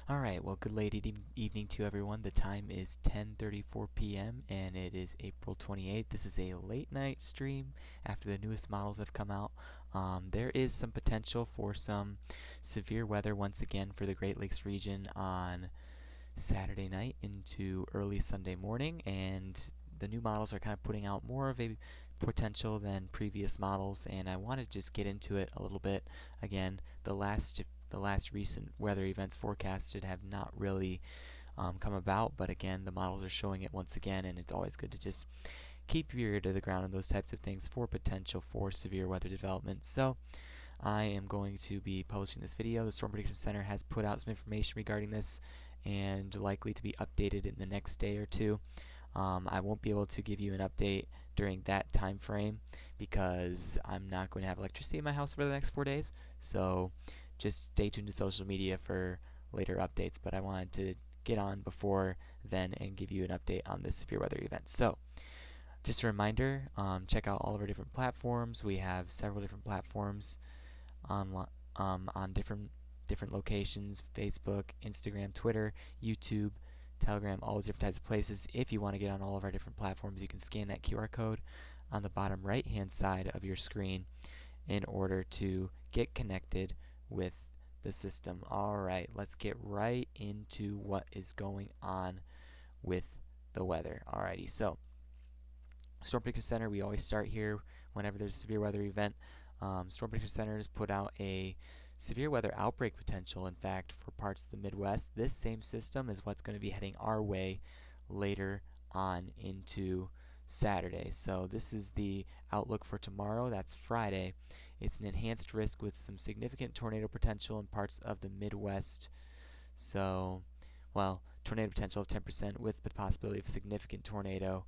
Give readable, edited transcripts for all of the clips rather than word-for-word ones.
Alright, well, good late evening to everyone. The time is 10:34 p.m. and it is April 28th. This is a late night stream after the newest models have come out. There is some potential for some severe weather once again for the Great Lakes region on Saturday night into early Sunday morning, and the new models are kind of putting out more of a potential than previous models, and I want to just get into it a little bit. Again, the last recent weather events forecasted have not really come about, but again, the models are showing it once again, and it's always good to just keep your ear to the ground on those types of things for potential for severe weather development. So I am going to be publishing this video. The Storm Prediction Center has put out some information regarding this and likely to be updated in the next day or two. I won't be able to give you an update during that time frame because I'm not going to have electricity in my house for the next 4 days. So just stay tuned to social media for later updates, but I wanted to get on before then and give you an update on this severe weather event. So just a reminder, check out all of our different platforms. We have several different platforms on different locations: Facebook, Instagram, Twitter, YouTube, Telegram, all those different types of places. If you want to get on all of our different platforms, you can scan that QR code on the bottom right hand side of your screen in order to get connected with the system. Alright, let's get right into what is going on with the weather. Alrighty, so Storm Prediction Center, we always start here whenever there's a severe weather event. Storm Prediction Center has put out a severe weather outbreak potential, in fact, for parts of the Midwest. This same system is what's going to be heading our way later on into Saturday. So this is the outlook for tomorrow. That's Friday. It's an enhanced risk with some significant tornado potential in parts of the Midwest. So, well, tornado potential of 10% with the possibility of a significant tornado.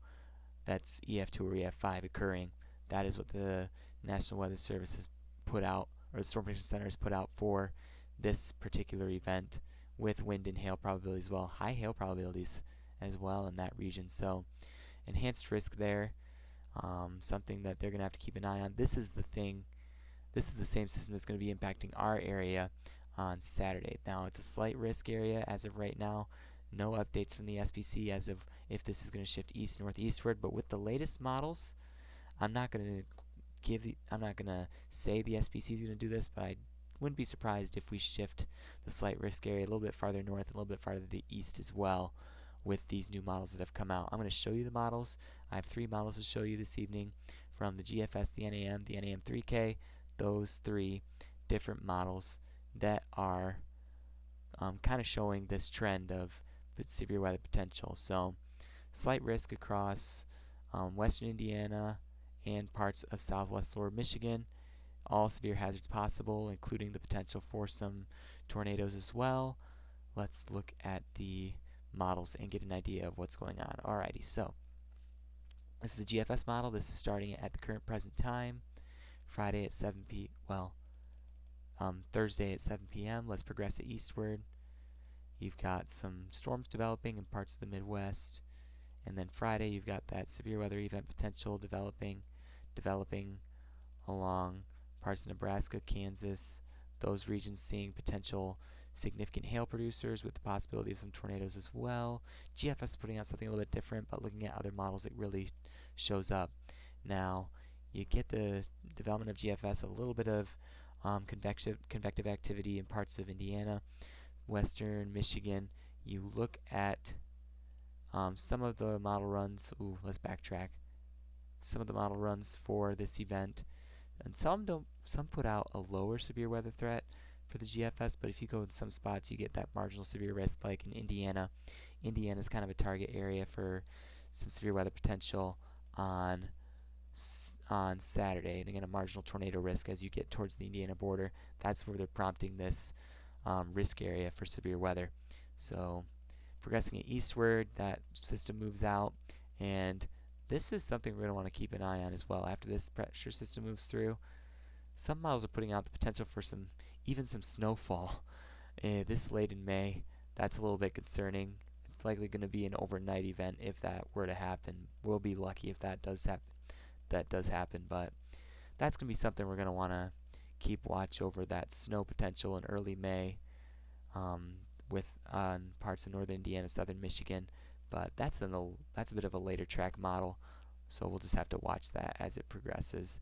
That's EF2 or EF5 occurring. That is what the National Weather Service has put out, or the Storm Prediction Center has put out for this particular event, with wind and hail probabilities as well, high hail probabilities as well in that region. So enhanced risk there, something that they're going to have to keep an eye on. This is the thing. This is the same system that's going to be impacting our area on Saturday. Now, it's a slight risk area as of right now. No updates from the SPC as of if this is going to shift east northeastward, but with the latest models, I'm not going to say the SPC is going to do this, but I wouldn't be surprised if we shift the slight risk area a little bit farther north and a little bit farther to the east as well with these new models that have come out. I'm going to show you the models. I have 3 models to show you this evening from the GFS, the NAM, the NAM3K, those 3 different models that are kind of showing this trend of severe weather potential. So slight risk across western Indiana and parts of southwest lower Michigan. All severe hazards possible, including the potential for some tornadoes as well. Let's look at the models and get an idea of what's going on. Alrighty, so this is the GFS model. This is starting at the current present time, Friday at 7 p. Thursday at 7 p.m. Let's progress it eastward. You've got some storms developing in parts of the Midwest, and then Friday you've got that severe weather event potential developing along parts of Nebraska, Kansas, those regions seeing potential significant hail producers with the possibility of some tornadoes as well. GFS is putting out something a little bit different, but looking at other models it really shows up. Now, you get the development of GFS, a little bit of convective activity in parts of Indiana, western Michigan. You look at some of the model runs. Let's backtrack. Some of the model runs for this event, and some put out a lower severe weather threat for the GFS, but if you go in some spots you get that marginal severe risk, like in Indiana. Indiana is kind of a target area for some severe weather potential on Saturday, and again a marginal tornado risk as you get towards the Indiana border. That's where they're prompting this risk area for severe weather. So progressing it eastward, that system moves out, and this is something we're going to want to keep an eye on as well. After this pressure system moves through, some models are putting out the potential for even some snowfall this late in May. That's a little bit concerning. It's likely going to be an overnight event if that were to happen. We'll be lucky if that does happen, but that's going to be something we're going to want to keep watch over, that snow potential in early May. with parts of northern Indiana, southern Michigan, but that's a bit of a later track model, so we'll just have to watch that as it progresses.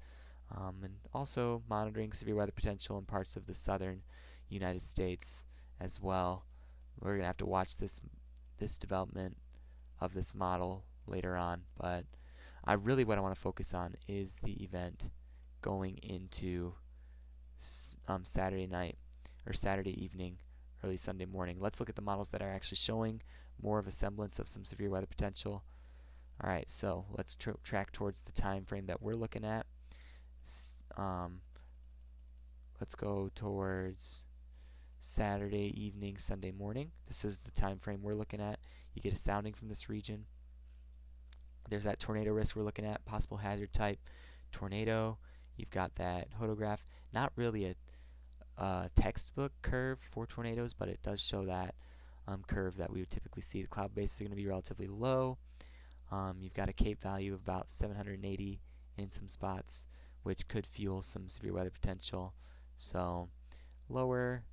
And also monitoring severe weather potential in parts of the southern United States as well. We're going to have to watch this development of this model later on, but what I want to focus on is the event going into Saturday night or Saturday evening, early Sunday morning. Let's look at the models that are actually showing more of a semblance of some severe weather potential. Alright, so let's track towards the time frame that we're looking at. Let's go towards Saturday evening, Sunday morning. This is the time frame we're looking at. You get a sounding from this region. There's that tornado risk we're looking at, possible hazard type tornado. You've got that hodograph. Not really a textbook curve for tornadoes, but it does show that curve that we would typically see. The cloud bases are going to be relatively low. You've got a CAPE value of about 780 in some spots, which could fuel some severe weather potential. So lower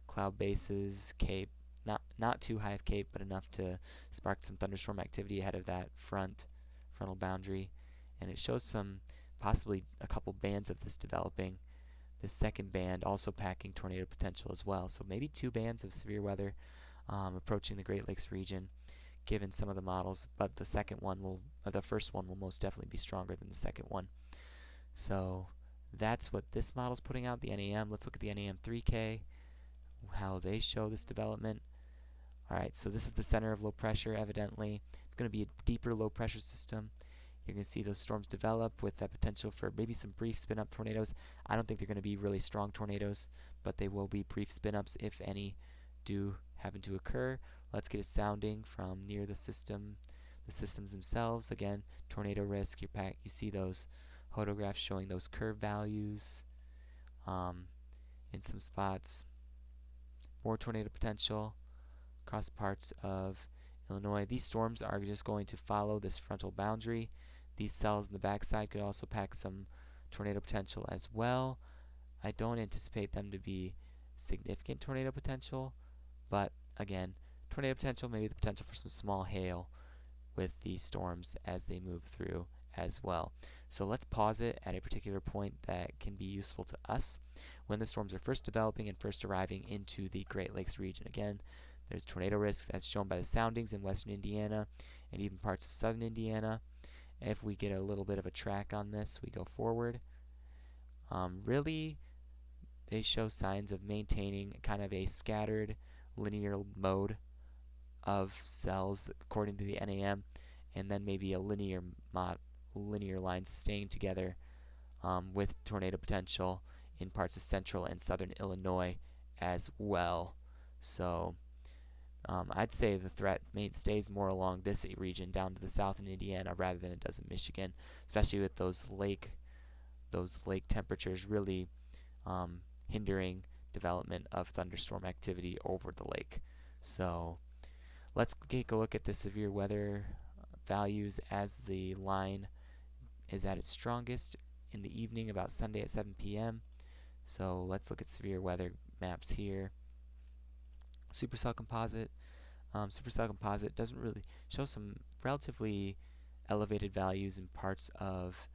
cloud bases, CAPE, not too high of CAPE, but enough to spark some thunderstorm activity ahead of that frontal boundary. And it shows some, possibly a couple bands of this developing. This second band also packing tornado potential as well. So maybe 2 bands of severe weather approaching the Great Lakes region, given some of the models. But the first one will most definitely be stronger than the second one. So that's what this model's putting out, the NAM. Let's look at the NAM 3K, how they show this development. Alright, so this is the center of low pressure, evidently. It's going to be a deeper low pressure system. You're going to see those storms develop with that potential for maybe some brief spin-up tornadoes. I don't think they're going to be really strong tornadoes, but they will be brief spin-ups if any do happen to occur. Let's get a sounding from near the systems themselves. Again, tornado risk. You see those hodographs showing those curve values in some spots. More tornado potential across parts of Illinois. These storms are just going to follow this frontal boundary. These cells in the backside could also pack some tornado potential as well. I don't anticipate them to be significant tornado potential, but again, tornado potential, maybe the potential for some small hail with these storms as they move through as well. So let's pause it at a particular point that can be useful to us when the storms are first developing and first arriving into the Great Lakes region. Again, there's tornado risks as shown by the soundings in western Indiana and even parts of southern Indiana. If we get a little bit of a track on this, we go forward. Really, they show signs of maintaining kind of a scattered linear mode of cells according to the NAM, and then maybe a linear line staying together with tornado potential in parts of central and southern Illinois as well. So I'd say the threat stays more along this region down to the south in Indiana rather than it does in Michigan, especially with those lake temperatures really hindering development of thunderstorm activity over the lake. So let's take a look at the severe weather values as the line is at its strongest in the evening, about Sunday at 7 p.m. So let's look at severe weather maps here. Supercell composite. Supercell composite doesn't really show some relatively elevated values in parts of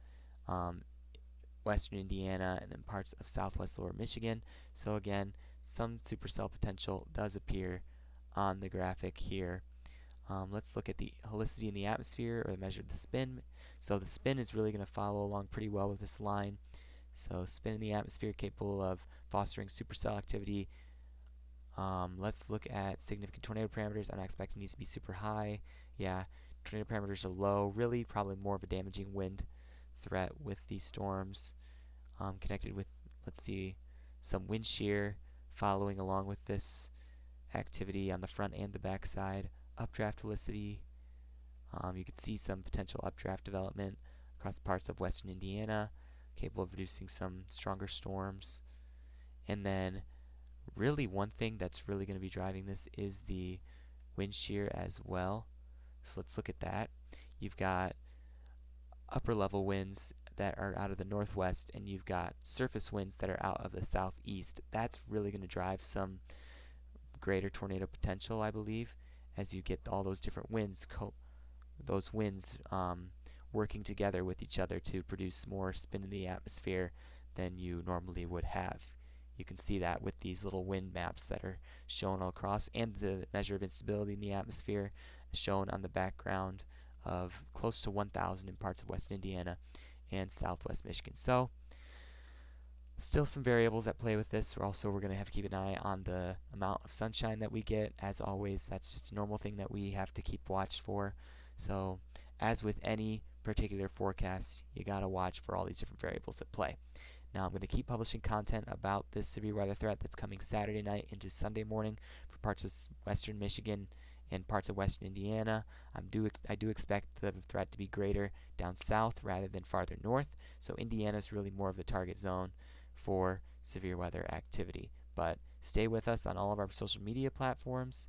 western Indiana and then parts of southwest lower Michigan. So again, some supercell potential does appear on the graphic here. Let's look at the helicity in the atmosphere, or measure the spin. So the spin is really going to follow along pretty well with this line. So spin in the atmosphere capable of fostering supercell activity. Let's look at significant tornado parameters. I'm not expecting these to be super high. Yeah, tornado parameters are low. Really, probably more of a damaging wind threat with these storms. Connected with, let's see, some wind shear following along with this activity on the front and the back side. Updraft helicity. You could see some potential updraft development across parts of western Indiana, capable of producing some stronger storms. And then really one thing that's really going to be driving this is the wind shear as well. So let's look at that. You've got upper level winds that are out of the northwest, and you've got surface winds that are out of the southeast. That's really going to drive some greater tornado potential, I believe, as you get all those different winds, working together with each other to produce more spin in the atmosphere than you normally would have. You can see that with these little wind maps that are shown all across, and the measure of instability in the atmosphere shown on the background of close to 1,000 in parts of western Indiana and southwest Michigan. So still some variables at play with this. We're going to have to keep an eye on the amount of sunshine that we get. As always, that's just a normal thing that we have to keep watch for. So as with any particular forecast, you got to watch for all these different variables at play. Now I'm going to keep publishing content about this severe weather threat that's coming Saturday night into Sunday morning for parts of western Michigan and parts of western Indiana. I do expect the threat to be greater down south rather than farther north, so Indiana is really more of the target zone for severe weather activity. But stay with us on all of our social media platforms,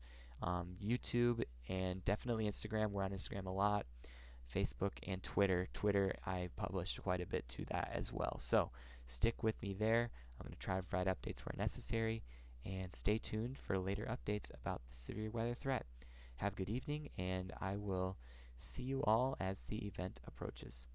YouTube, and definitely Instagram. We're on Instagram a lot. Facebook and Twitter. Twitter, I published quite a bit to that as well. So stick with me there. I'm going to try to provide updates where necessary, and stay tuned for later updates about the severe weather threat. Have a good evening, and I will see you all as the event approaches.